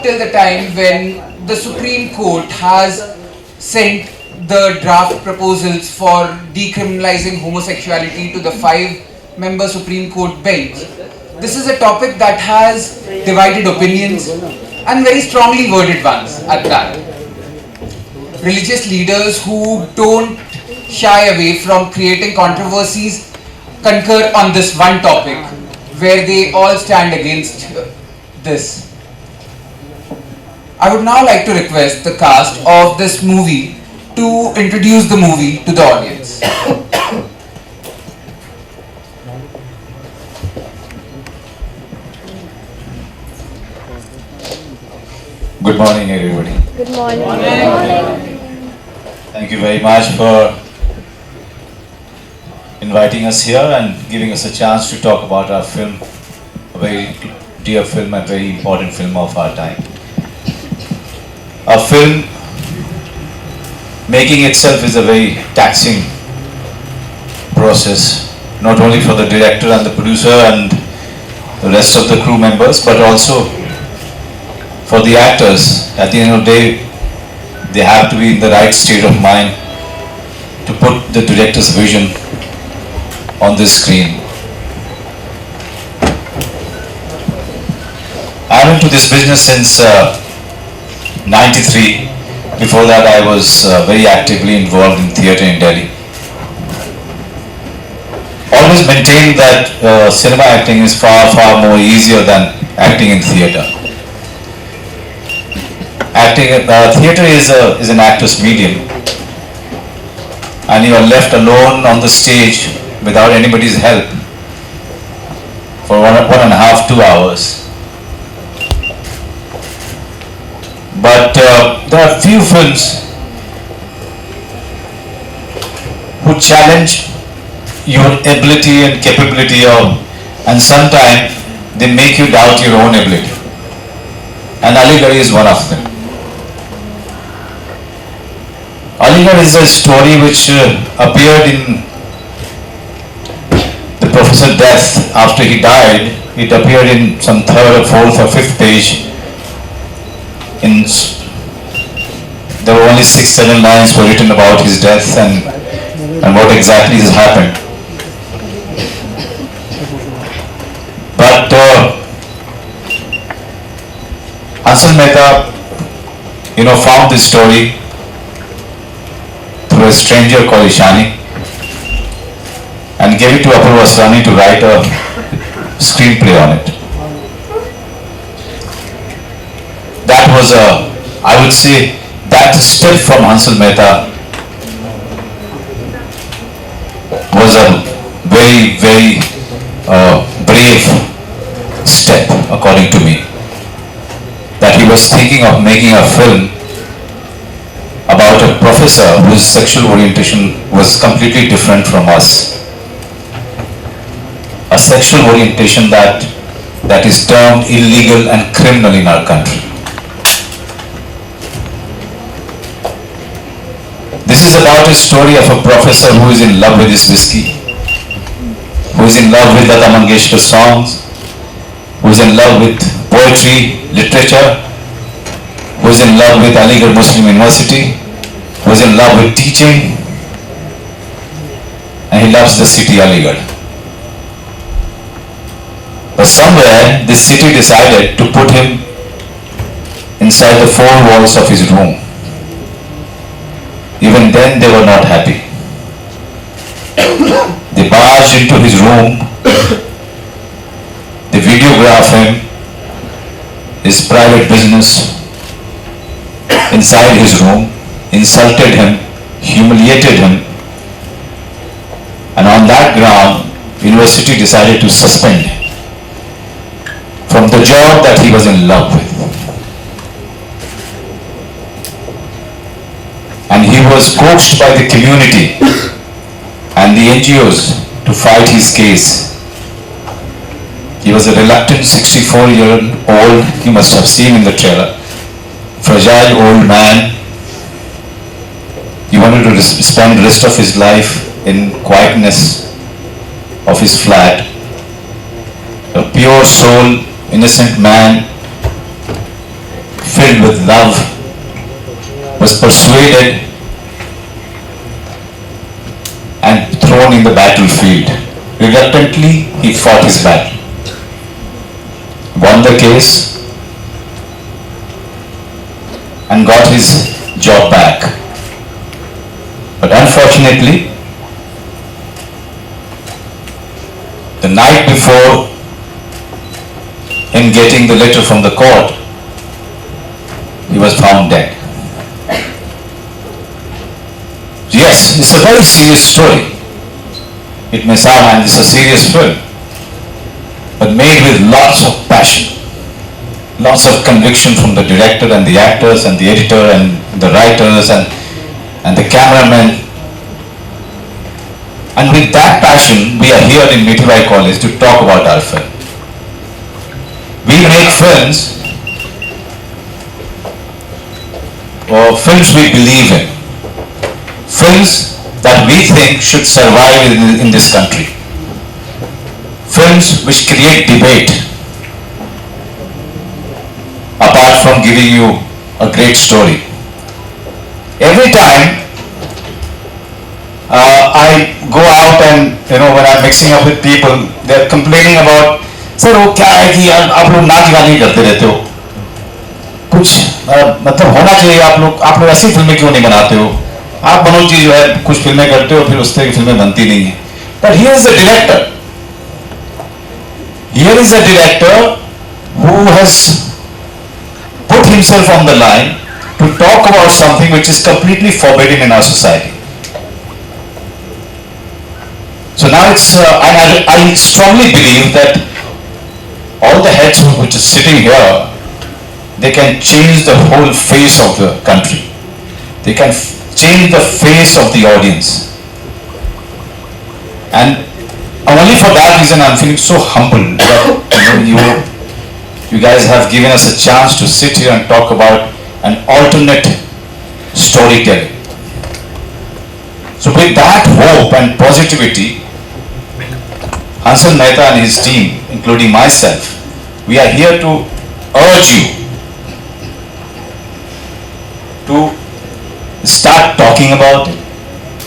till the time when the Supreme Court has sent the draft proposals for decriminalizing homosexuality to the 5-member Supreme Court bench. This is a topic that has divided opinions and very strongly worded ones at that. Religious leaders who don't shy away from creating controversies concur on this one topic where they all stand against this. I would now like to request the cast of this movie to introduce the movie to the audience. Good morning, everybody. Good morning. Good morning. Thank you very much for inviting us here and giving us a chance to talk about our film, a very dear film and very important film of our time. A film making itself is a very taxing process, not only for the director and the producer and the rest of the crew members, but also for the actors. At the end of the day, they have to be in the right state of mind to put the director's vision on the screen. I'm into this business since 93. Before that, I was very actively involved in theatre in Delhi. Always maintained that cinema acting is far more easier than acting in theatre. Theatre is an actor's medium, and you are left alone on the stage without anybody's help for one and a half, 2 hours. But there are few films who challenge your ability and capability and sometimes they make you doubt your own ability. And Aligarh is one of them. Aligarh is a story which appeared in the Professor's death. After he died, it appeared in some 3rd or 4th or 5th page. There were only 6-7 lines were written about his death and what exactly has happened. But Hansal Mehta, found this story through a stranger called Ishani and gave it to Apurva Asrani to write a screenplay on it. That was I would say, that step from Hansal Mehta was a very brave step, according to me. That he was thinking of making a film about a professor whose sexual orientation was completely different from us. A sexual orientation that is termed illegal and criminal in our country. This is about a story of a professor who is in love with his whiskey, who is in love with Lata Mangeshkar songs, who is in love with poetry, literature, who is in love with Aligarh Muslim University, who is in love with teaching, and he loves the city Aligarh. But somewhere this city decided to put him inside the 4 walls of his room. Even then they were not happy. They barged into his room, they videographed him, his private business, inside his room, insulted him, humiliated him, and on that ground, university decided to suspend him from the job that he was in love with. And he was coaxed by the community and the NGOs to fight his case. He was a reluctant 64-year-old, you must have seen in the trailer, fragile old man. He wanted to spend the rest of his life in quietness of his flat. A pure soul, innocent man, filled with love, was persuaded and thrown in the battlefield. Reluctantly, he fought his battle, won the case, and got his job back. But unfortunately, the night before him getting the letter from the court, he was found dead. Yes, it's a very serious story. It may sound like it's a serious film, but made with lots of passion, lots of conviction from the director and the actors and the editor and the writers and the cameraman. And with that passion, we are here in Mithilai College to talk about our film. We make films, or films we believe in, films that we think should survive in this country, films which create debate, apart from giving you a great story. Every time I go out and when I'm mixing up with people, they're complaining about, sir वो क्या है कि यार आप लोग नाच गाने करते रहते हो, कुछ मतलब होना चाहिए, आप लोग ऐसी फिल्में क्यों नहीं बनाते हो, आप मनोज जी जो है कुछ फिल्में करते हो फिर उस तरह की फिल्में बनती नहीं है. But here is a director, here is a director who has put himself on the line to talk about something which is completely forbidden in our society. So now I strongly believe that all the heads which are sitting here, they can change the whole face of the country. They can change the face of the audience. And only for that reason I'm feeling so humbled that you guys have given us a chance to sit here and talk about an alternate storytelling. So with that hope and positivity, Hansal Mehta and his team, including myself, we are here to urge you to start talking about it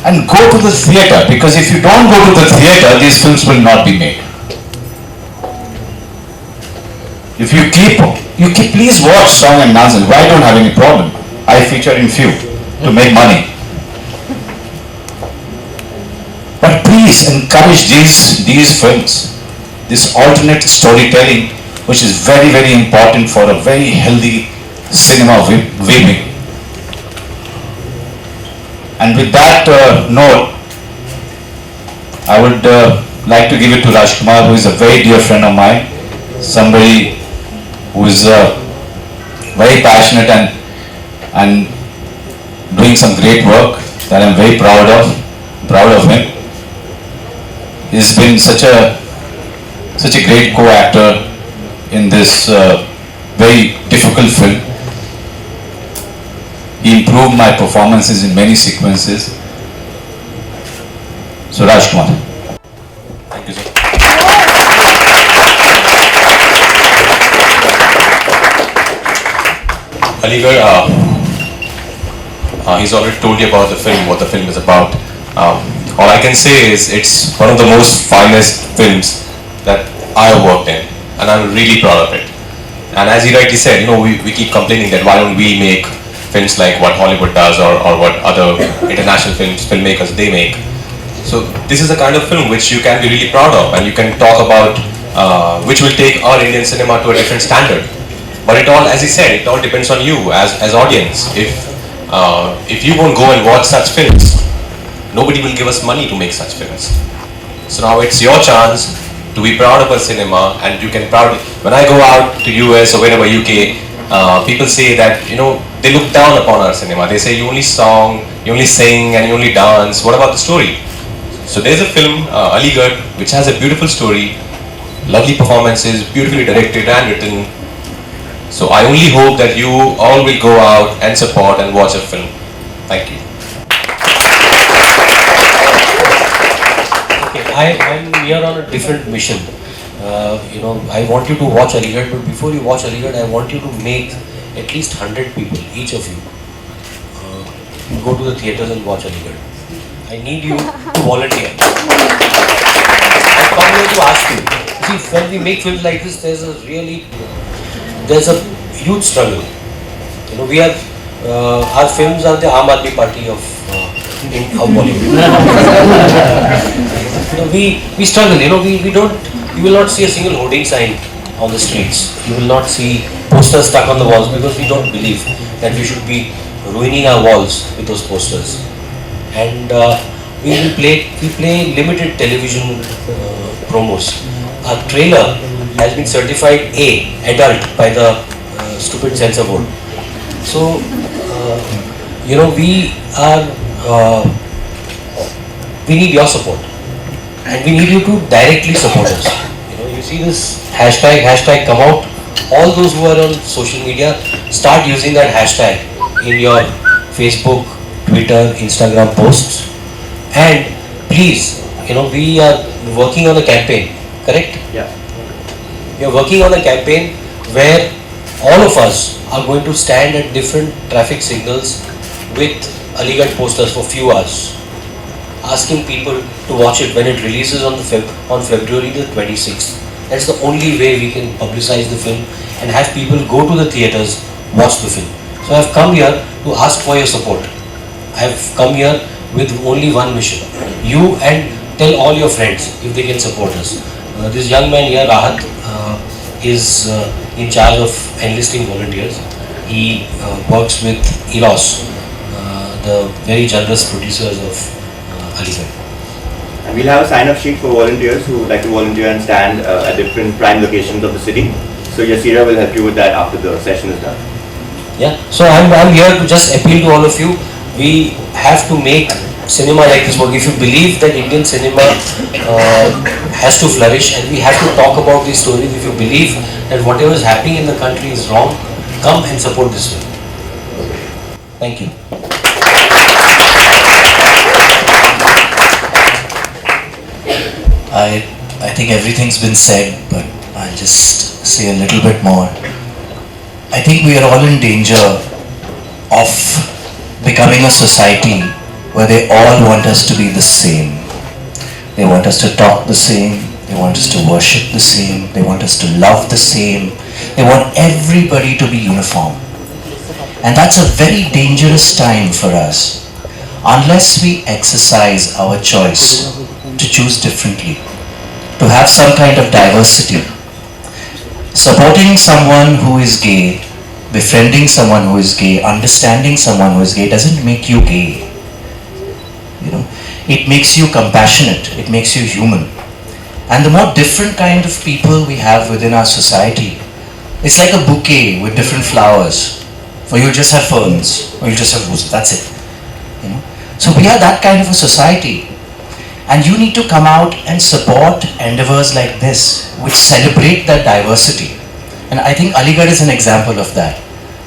and go to the theatre, because if you don't go to the theatre, these films will not be made. If you keep please watch Song and Dance. I don't have any problem. I feature in few to make money. But please encourage these films, this alternate storytelling, which is very, very important for a very healthy cinema viewing. And with that note, I would like to give it to Rajkummar, who is a very dear friend of mine, somebody who is very passionate and doing some great work that I'm very proud of him. He's been such a great co-actor in this very difficult film. He improved my performances in many sequences. So Rajkummar. Thank you, sir. Aligarh, he's already told you about the film, what the film is about. All I can say is it's one of the most finest films that I have worked in, and I'm really proud of it. And as he rightly said, we keep complaining that why don't we make films like what Hollywood does or what other international filmmakers they make. So this is the kind of film which you can be really proud of, and you can talk about which will take our Indian cinema to a different standard. But it all, as he said, it all depends on you as audience. If you won't go and watch such films, nobody will give us money to make such films. So now it's your chance to be proud of our cinema, and you can proud. When I go out to US or wherever UK, people say that they look down upon our cinema. They say you only song, you only sing, and you only dance. What about the story? So there's a film, Aligarh, which has a beautiful story, lovely performances, beautifully directed and written. So I only hope that you all will go out and support and watch a film. Thank you. I'm here on a different mission. I want you to watch Aligarh, but before you watch Aligarh, I want you to make at least 100 people, each of you, go to the theatres and watch Aligarh. I need you to volunteer. I've come here to ask you. See, when we make films like this, there's a huge struggle. You know, we are, our films are the Aam Aadmi Party of Bollywood. You know, we struggle, you know, we don't, you will not see a single hoarding sign on the streets. You will not see posters stuck on the walls because we don't believe that we should be ruining our walls with those posters. And we play limited television promos. Our trailer has been certified A, adult, by the stupid censor board. So, you know, we need your support, and we need you to directly support us. You know, you see this hashtag come out. All those who are on social media, start using that hashtag in your Facebook, Twitter, Instagram posts. And please, you know, we are working on a campaign, correct? Yeah. We are working on a campaign where all of us are going to stand at different traffic signals with Aligarh posters for few hours, asking people to watch it when it releases on February the 26th. That's the only way we can publicize the film and have people go to the theatres, watch the film. So I've come here to ask for your support. I've come here with only one mission. You, and tell all your friends if they can support us. This young man here, Rahat, is in charge of enlisting volunteers. He works with Eros, the very generous producers of Aligarh. And we'll have a sign-up sheet for volunteers who would like to volunteer and stand at different prime locations of the city. So Yasira will help you with that after the session is done. Yeah, so I'm here to just appeal to all of you. We have to make cinema like this work. If you believe that Indian cinema has to flourish, and we have to talk about these stories, if you believe that whatever is happening in the country is wrong, come and support this film. Thank you. I think everything's been said, but I'll just say a little bit more. I think we are all in danger of becoming a society where they all want us to be the same. They want us to talk the same, they want us to worship the same, they want us to love the same, they want everybody to be uniform. And that's a very dangerous time for us, unless we exercise our choice to choose differently, to have some kind of diversity. Supporting someone who is gay, befriending someone who is gay, understanding someone who is gay doesn't make you gay. You know, it makes you compassionate, it makes you human. And the more different kind of people we have within our society, it's like a bouquet with different flowers. For you just have ferns, or you just have roses, that's it. You know? So we are that kind of a society. And you need to come out and support endeavors like this, which celebrate that diversity. And I think Aligarh is an example of that.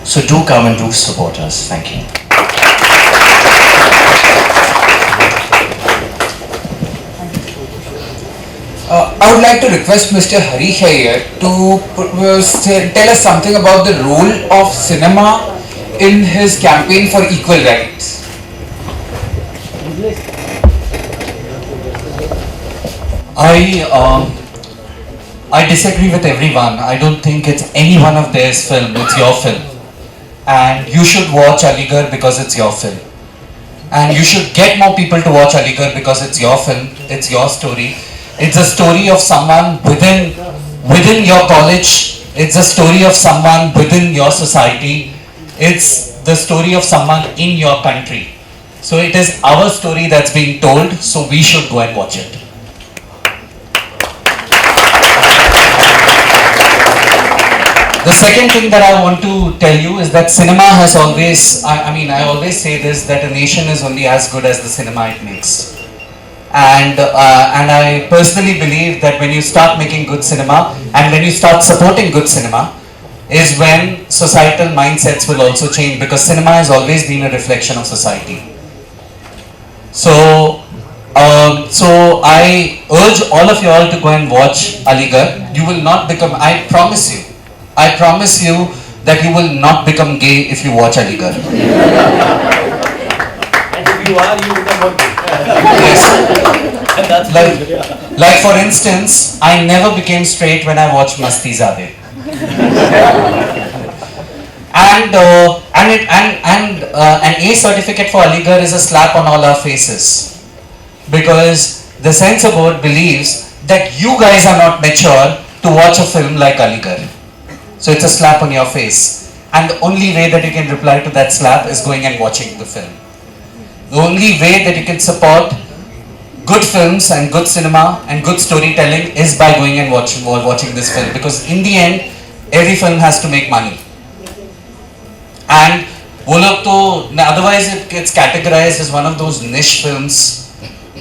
So do come and do support us. Thank you. I would like to request Mr. Harish here to tell us something about the role of cinema in his campaign for equal rights. I disagree with everyone. I don't think it's any one of theirs film, it's your film. And you should watch Aligarh because it's your film. And you should get more people to watch Aligarh because it's your film, it's your story. It's a story of someone within your college. It's a story of someone within your society. It's the story of someone in your country. So it is our story that's being told, so we should go and watch it. The second thing that I want to tell you is that cinema has always, I always say this, that a nation is only as good as the cinema it makes. And I personally believe that when you start making good cinema and when you start supporting good cinema is when societal mindsets will also change, because cinema has always been a reflection of society. So I urge all of you all to go and watch Aligarh. You will not become, I promise you, that you will not become gay if you watch Aligarh. And if you are, you become more gay. Yes. And that's Like for instance, I never became straight when I watched Masti Zade. And an A certificate for Aligarh is a slap on all our faces, because the censor board believes that you guys are not mature to watch a film like Aligarh. So it's a slap on your face, and the only way that you can reply to that slap is going and watching the film. The only way that you can support good films and good cinema and good storytelling is by going and watching this film, because in the end every film has to make money. And वो लोग तो otherwise it gets categorized as one of those niche films.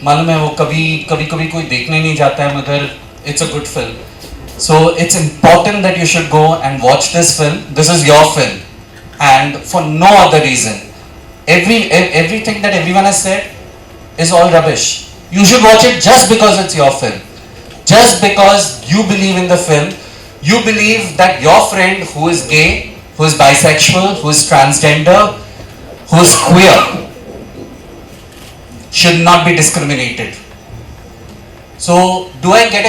मालूम है वो कभी कोई देखने नहीं जाता है, मगर it's a good film. So it's important that you should go and watch this film. This is your film, and for no other reason. Everything that everyone has said is all rubbish. You should watch it just because it's your film. Just because you believe in the film. You believe that your friend who is gay, who is bisexual, who is transgender, who is queer, should not be discriminated. So do I get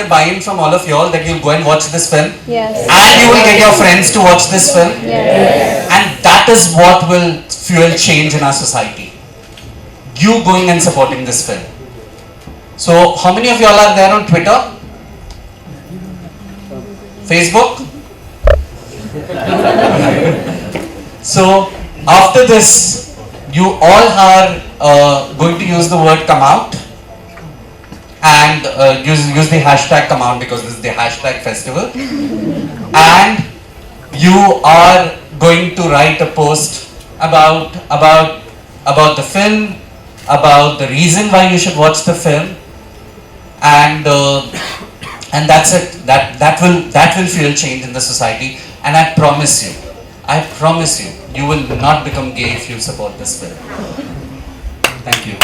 a buy-in from all of y'all that you'll go and watch this film? Yes. And you will get your friends to watch this film? Yes. And that is what will fuel change in our society. You going and supporting this film. So how many of y'all are there on Twitter? Facebook? So after this, you all are going to use the word come out, and use the hashtag come out, because this is the hashtag festival. And you are going to write a post about the film, about the reason why you should watch the film, and that's it. That will fuel change in the society. And I promise you, you will not become gay if you support this film. Thank you.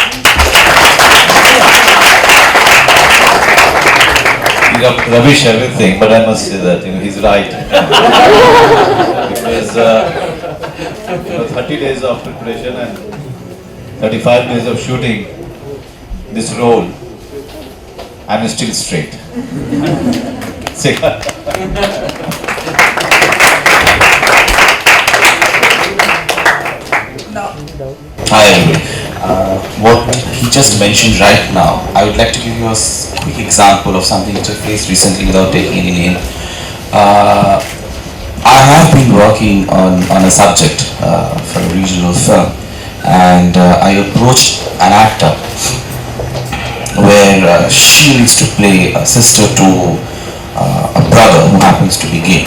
You rubbish everything, but I must say that he's right. Because 30 days of preparation and 35 days of shooting this role, I'm still straight. See? Hi everybody. What he just mentioned right now, I would like to give you a quick example of something which I faced recently without taking any name. I have been working on a subject for a regional film, and I approached an actor where she needs to play a sister to a brother who happens to be gay.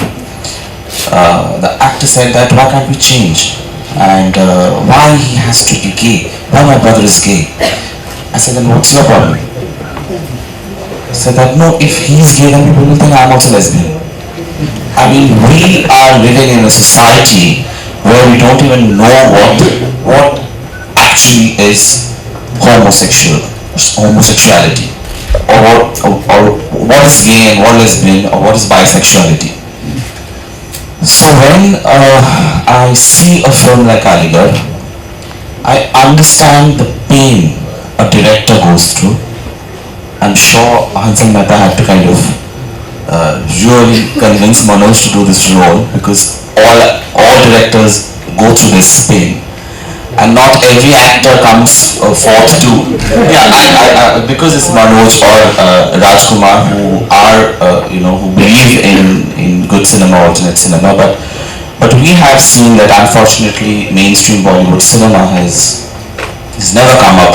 The actor said that why can't we change? And why he has to be gay? Why my brother is gay? I said, then what's your problem? He said that no, if he's gay then people will think I'm also lesbian. I mean, we are living in a society where we don't even know what actually is homosexuality, or what is gay and what is lesbian, or what is bisexuality. So when I see a film like Aligarh, I understand the pain a director goes through. I'm sure Hansal Mehta had to kind of really convince Manoj to do this role, because all directors go through this pain, and not every actor comes forth to. Yeah, I because it's Manoj or Rajkummar who are who believe in good cinema, alternate cinema, but we have seen that unfortunately mainstream Bollywood cinema has never come up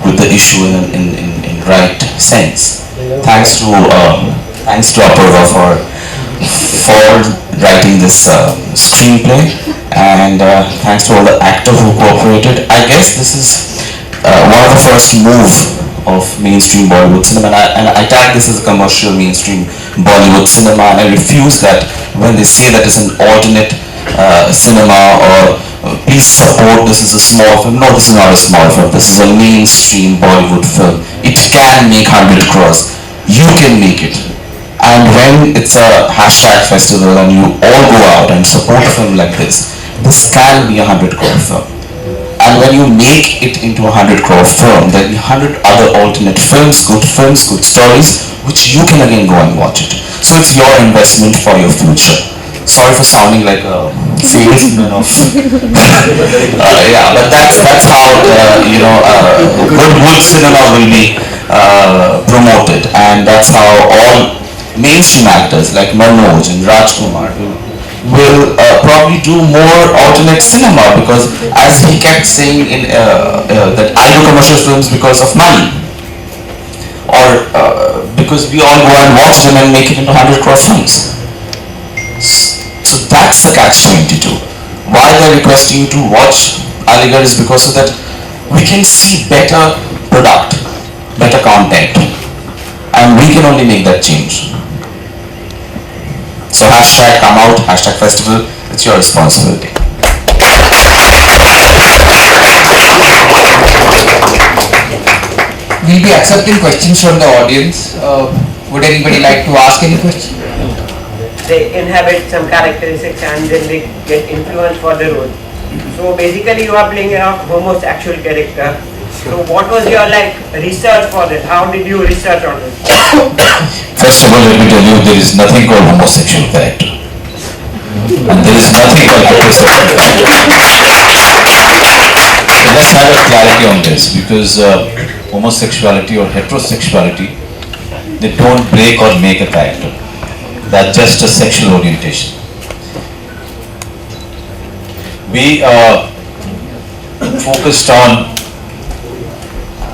with the issue in right sense. Thanks to Apurva for writing this screenplay, and thanks to all the actors who cooperated. I guess this is one of the first move of mainstream Bollywood cinema, and I tag this as a commercial mainstream Bollywood cinema, and I refuse that when they say that it's an alternate cinema, or please support, this is a small film. No, this is not a small film. This is a mainstream Bollywood film. It can make 100 crores. You can make it. And when it's a hashtag festival and you all go out and support a film like this can be a 100 crore film. And when you make it into a 100 crore film, there will be 100 other alternate films, good stories, which you can again go and watch it. So it's your investment for your future. Sorry for sounding like a salesman of, yeah, but that's how good cinema will be promoted, and that's how all mainstream actors like Manoj and Rajkummar will probably do more alternate cinema, because as he kept saying that I do commercial films because of money, or because we all go and watch them and make it into 100 crore films. So that's the catch-22. Why they're requesting you to watch Aligarh is because of that we can see better product, better content, and we can only make that change. So hashtag come out, hashtag festival, it's your responsibility. We'll be accepting questions from the audience. Would anybody like to ask any question? They inhabit some characteristics and then they get influenced for the role. So basically you are playing a homosexual character. So what was your research for it? How did you research on it? First of all, let me tell you, there is nothing called homosexual character. And there is nothing called heterosexual character. So let's have a clarity on this, because homosexuality or heterosexuality, they don't break or make a character. That's just a sexual orientation. We focused on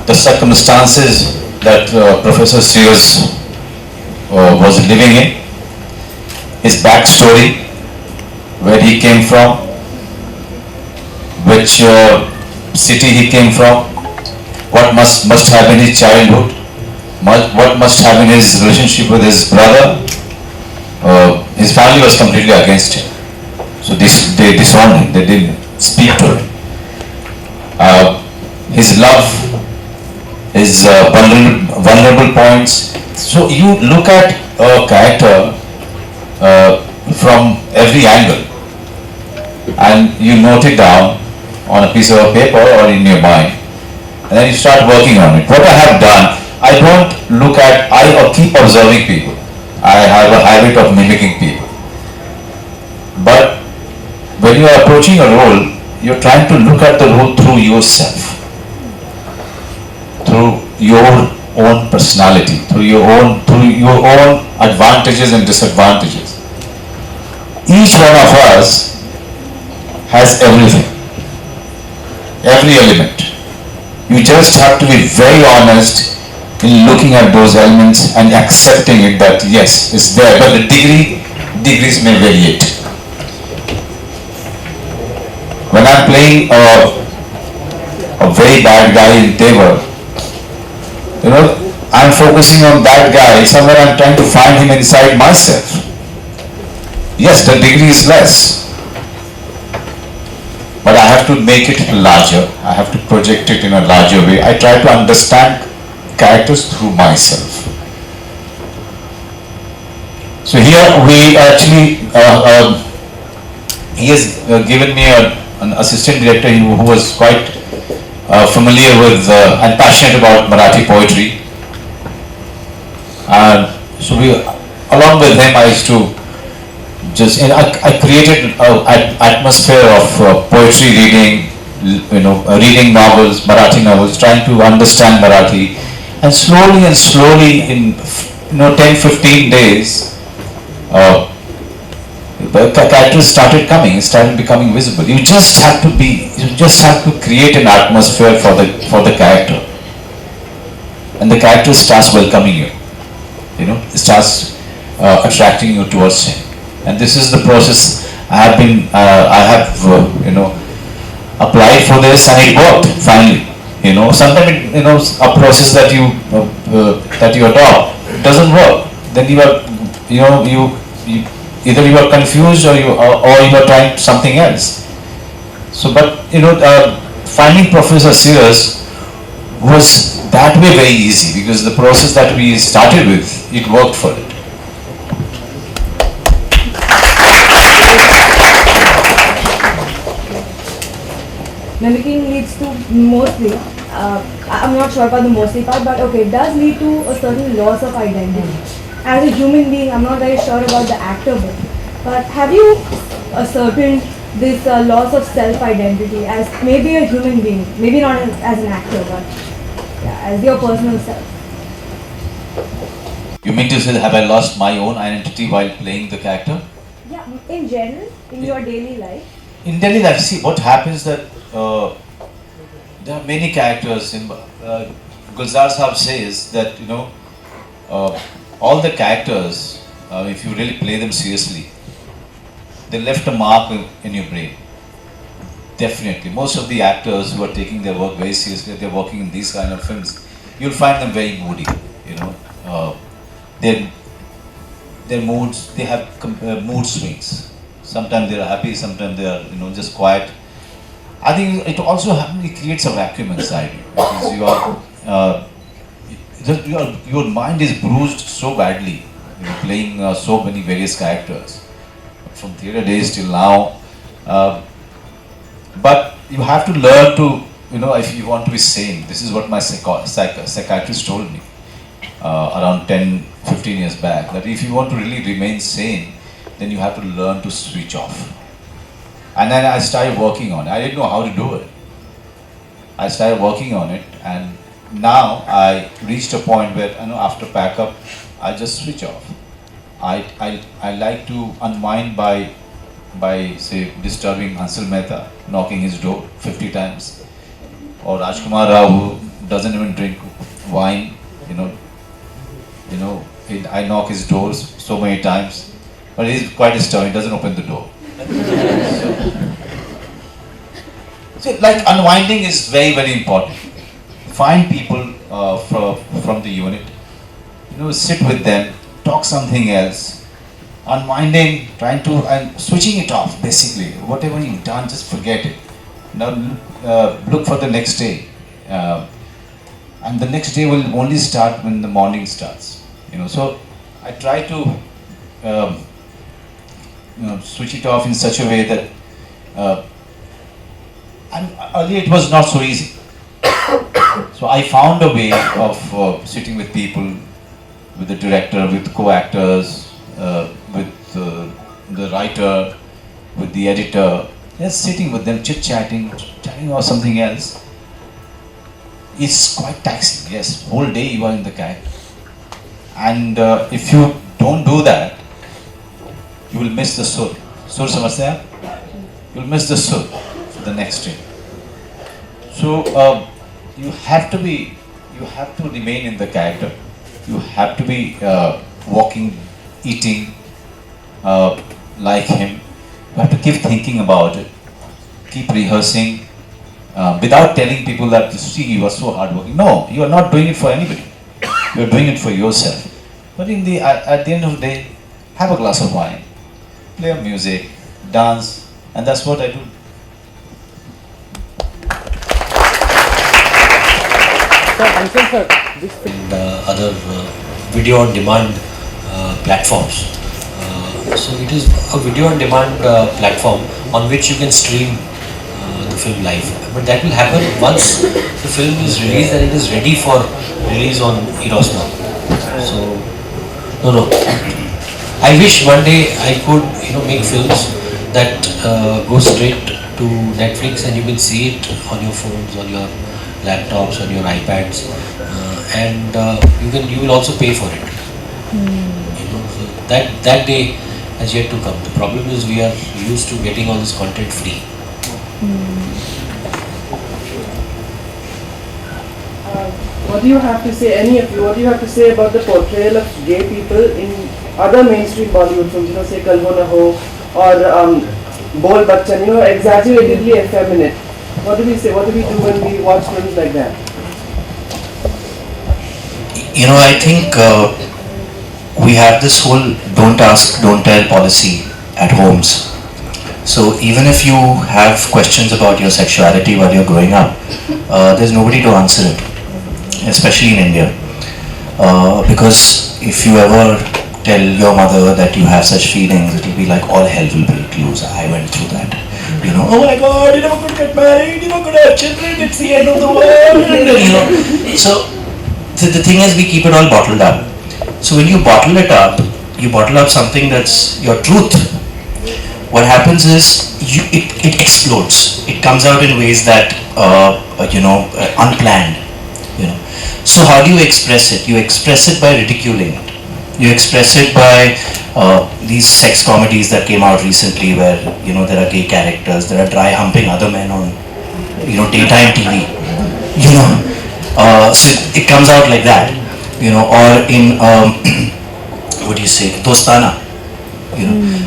the circumstances that Professor Sears was living in, his backstory, where he came from, which city he came from, what must have been his childhood, what must have been his relationship with his brother. His family was completely against him, so they disowned him, they didn't speak to him. His love, his vulnerable points. So you look at a character from every angle and you note it down on a piece of paper or in your mind, and then you start working on it. What I have done, I don't look at, I keep observing people. I have a habit of mimicking people. But when you are approaching a role, you're trying to look at the role through yourself, through your own personality, through your own advantages and disadvantages. Each one of us has everything, every element. You just have to be very honest in looking at those elements and accepting it that yes, it's there, but the degrees may vary it. When I'm playing a very bad guy in Tevar, I'm focusing on that guy, somewhere I'm trying to find him inside myself. Yes, the degree is less, but I have to make it larger. I have to project it in a larger way. I try to understand characters through myself. So here we actually, he has given me an assistant director who was quite familiar with and passionate about Marathi poetry. And so along with him, I used to I created an atmosphere of poetry reading, reading novels, Marathi novels, trying to understand Marathi. And slowly in 10-15 days, the characters started coming, started becoming visible. You just have to create an atmosphere for the character, and the character starts welcoming you. It starts attracting you towards him. And this is the process I have applied for this, and it worked finally. Sometimes a process that you adopt doesn't work. Then either you are confused or you are trying something else. So, but finding Professor Sears was that way very easy, because the process that we started with, it worked for it. mimicking leads to mostly, I'm not sure about the mostly part, but okay, it does lead to a certain loss of identity. As a human being, I'm not very sure about the actor bit, but have you ascertained this loss of self-identity as maybe a human being, maybe not as an actor, but yeah, as your personal self? You mean to say, have I lost my own identity while playing the character? Yeah, in general, in your daily life. In daily life, see what happens that there are many characters. In Gulzar Saab says that all the characters, if you really play them seriously, they left a mark in your brain. Definitely, most of the actors who are taking their work very seriously, they're working in these kind of films. You'll find them very moody. Their moods, they have mood swings. Sometimes they are happy, sometimes they are just quiet. I think it also it creates a vacuum inside you because your mind is bruised so badly, playing so many various characters from theatre days till now. But you have to learn to, if you want to be sane. This is what my psychiatrist told me around 10-15 years back, that if you want to really remain sane, then you have to learn to switch off. And then I started working on it. I didn't know how to do it. I started working on it, and now I reached a point where after pack up, I just switch off. I like to unwind by say disturbing Hansal Mehta, knocking his door 50 times, or Rajkummar Rao, who doesn't even drink wine. I knock his doors so many times, but he's quite disturbing. He doesn't open the door. So, like unwinding is very, very important. Find people from the unit, sit with them, talk something else. Unwinding, and switching it off, basically. Whatever you've done, just forget it. Now look for the next day. And the next day will only start when the morning starts. So I try to switch it off in such a way that and earlier it was not so easy. So I found a way of sitting with people, with the director, with co-actors, with the writer, with the editor, just sitting with them, chit-chatting, chatting about something else. It's quite taxing, yes. Whole day you are in the character. And if you don't do that, you will miss the sur. Sur samajhte hain? You will miss the sur for the next day. So you have to remain in the character. You have to be walking, eating like him. You have to keep thinking about it. Keep rehearsing without telling people that, see, you are so hardworking. No, you are not doing it for anybody. You are doing it for yourself. But at the end of the day, have a glass of wine, play a music, dance, and that's what I do. And other video on demand platforms. So it is a video on demand platform on which you can stream the film live. But that will happen once the film is released and it is ready for release on Eros now. So no. I wish one day I could make films that go straight to Netflix and you can see it on your phones, on your laptops, on your iPads, and you will also pay for it. So that day has yet to come. The problem is we are used to getting all this content free. What do you have to say, any of you, what do you have to say about the portrayal of gay people in other mainstream Bollywood films, say Kal Ho Na Ho or Bol Bachchan, exaggeratedly effeminate? What do we say, what do we do when we watch films like that? I think we have this whole don't ask, don't tell policy at homes. So even if you have questions about your sexuality while you're growing up, there's nobody to answer it, especially in India. Because if you ever tell your mother that you have such feelings, it will be like all hell will break loose. I went through that. Oh my God, you're never going to get married, you're never going to have children, it's the end of the world. So the thing is, we keep it all bottled up. So when you bottle it up, you bottle up something that's your truth. What happens is it explodes. It comes out in ways that unplanned. So how do you express it? You express it by ridiculing it. You express it by these sex comedies that came out recently, where there are gay characters, there are dry humping other men on daytime TV. So it comes out like that. Or in what do you say, Dostana,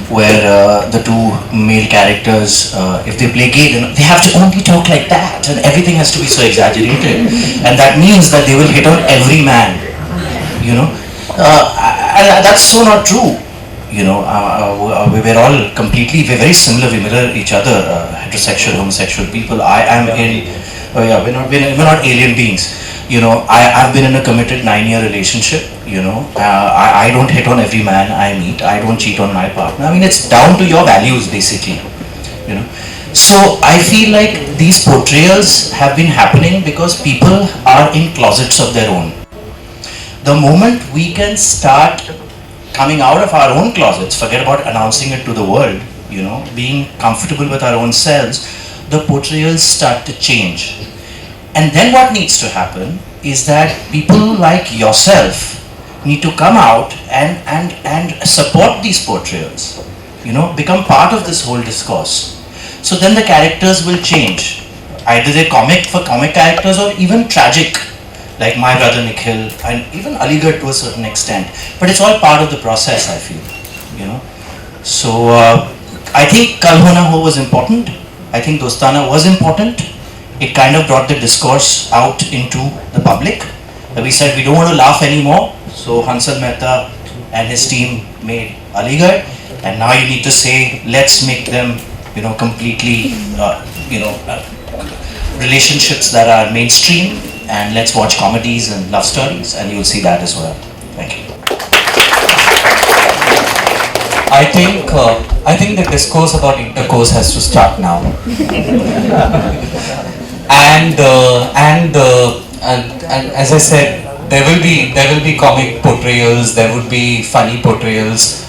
where the two male characters, if they play gay, then they have to only talk like that, and everything has to be so exaggerated, and that means that they will hit on every man. And that's so not true. We're all we're very similar. We mirror each other, heterosexual, homosexual people. I am in. Oh yeah, we're not alien beings. I've been in a committed 9-year relationship. I don't hit on every man I meet. I don't cheat on my partner. I mean, it's down to your values, basically. So I feel like these portrayals have been happening because people are in closets of their own. The moment we can start coming out of our own closets, forget about announcing it to the world, being comfortable with our own selves, the portrayals start to change. And then what needs to happen is that people like yourself need to come out and support these portrayals, become part of this whole discourse. So then the characters will change. Either they're comic for comic characters or even tragic, like my brother Nikhil and even Aligarh to a certain extent. But it's all part of the process, I feel. So I think Kal Ho Na Ho was important. I think Dostana was important. It kind of brought the discourse out into the public. We said we don't want to laugh anymore. So Hansal Mehta and his team made Aligarh, and now you need to say, let's make them, completely, relationships that are mainstream, and let's watch comedies and love stories, and you'll see that as well. Thank you. I think the discourse about intercourse has to start now. and as I said, there will be comic portrayals, there would be funny portrayals,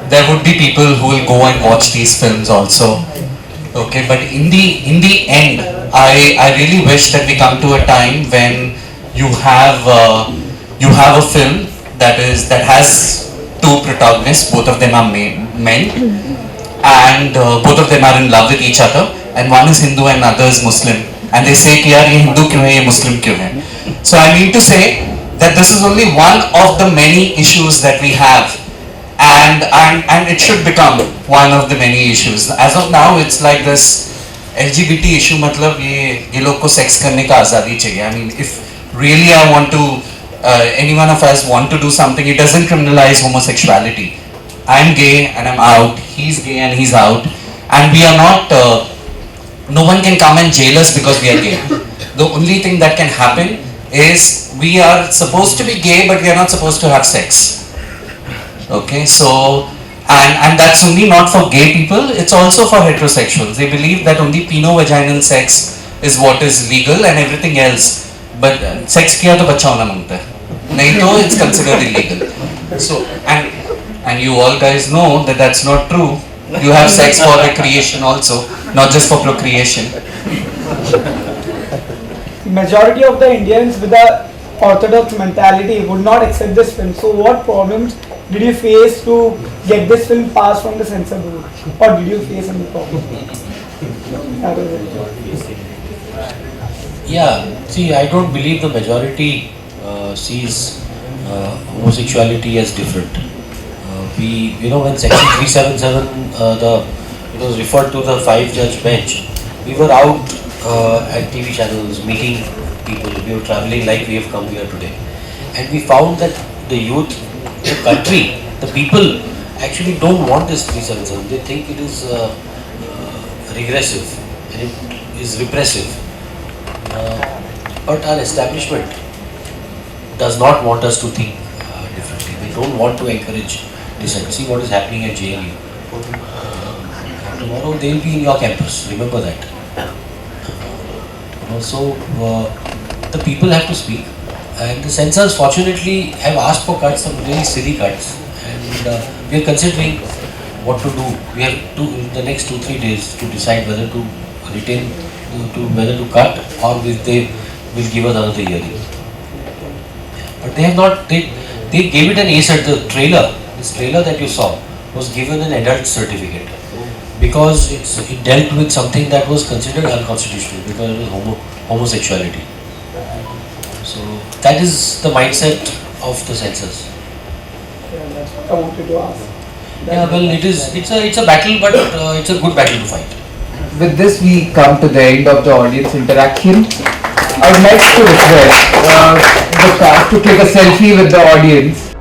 there would be people who will go and watch these films also. Okay, but in the end, I really wish that we come to a time when you have a film that has two protagonists, both of them are men, and both of them are in love with each other, and one is Hindu and another is Muslim, and they say कि यार ये Hindu क्यों है, ये Muslim क्यों है. So I mean to say that this is only one of the many issues that we have, and it should become one of the many issues. As of now, it's like this LGBT issue, मतलब ये लोग को sex करने का आज़ादी चाहिए. I mean, if really I want to, any one of us want to do something, it doesn't criminalize homosexuality. I'm gay and I'm out, he's gay and he's out, and we are not, no one can come and jail us because we are gay. The only thing that can happen is we are supposed to be gay, but we are not supposed to have sex. Okay, so, and that's only not for gay people, it's also for heterosexuals. They believe that only peno-vaginal sex is what is legal and everything else. But sex kiya to bachcha hona mangta hai. Nahi to it's considered illegal. So, and you all guys know that that's not true. You have sex for recreation also, not just for procreation. Majority of the Indians with the orthodox mentality would not accept this film. So what problems did you face to get this film passed from the censor board? Or did you face any problem? Yeah, see, I don't believe the majority sees homosexuality as different. When Section 377 it was referred to the 5-judge bench, we were out at TV channels meeting people. We were traveling like we have come here today, and we found that the youth, the country, the people actually don't want this 377. They think it is regressive and it is repressive. But our establishment does not want us to think differently. They don't want to encourage dissent. See what is happening at JNU. tomorrow they will be in your campus. Remember that. So the people have to speak, and the censors fortunately have asked for cuts, some really silly cuts, and we are considering what to do. We have to in the next 2-3 days to decide whether to retain, whether to cut, or if they will give us another hearing. But they have not. They gave it an A cert. The trailer, this trailer that you saw, was given an adult certificate because it dealt with something that was considered unconstitutional because it was homosexuality. So that is the mindset of the censors. Yeah, that's what I wanted to ask. Yeah, well, it's a battle, but it's a good battle to fight. With this, we come to the end of the audience interaction. I would like to request the cast to take a selfie with the audience.